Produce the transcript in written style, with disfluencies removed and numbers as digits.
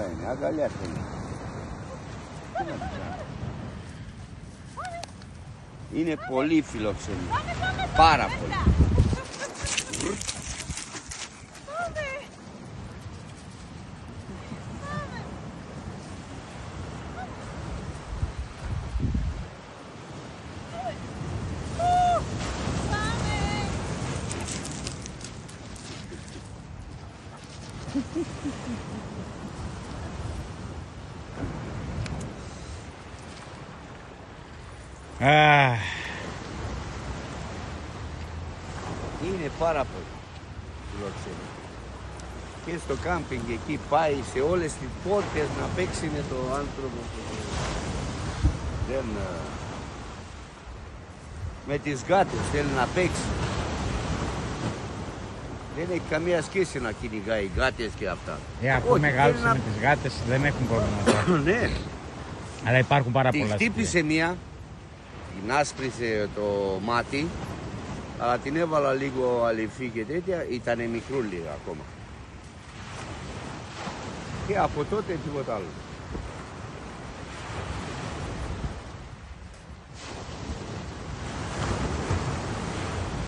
Ωραία είναι, αγκαλιά θέλει. Είναι πολύ φιλοξενή. Πάρα πολύ. Είναι πάρα πολύ φιλοξενή. Και στο κάμπινγκ εκεί πάει σε όλες τις πόρτες να παίξει με τον άνθρωπο. Δεν... Με τις γάτες θέλει να παίξει. Δεν έχει καμία σχέση να κυνηγάει γάτες και αυτά. Αφού μεγάλωσε με τις γάτες δεν έχουν πρόβλημα. Ναι. Αλλά υπάρχουν πάρα πολλά. Τη χτύπησε μία, την άσπρισε το μάτι, αλλά την έβαλα λίγο αληφή και τέτοια, ήταν μικρούλη ακόμα. Και από τότε τίποτα άλλο.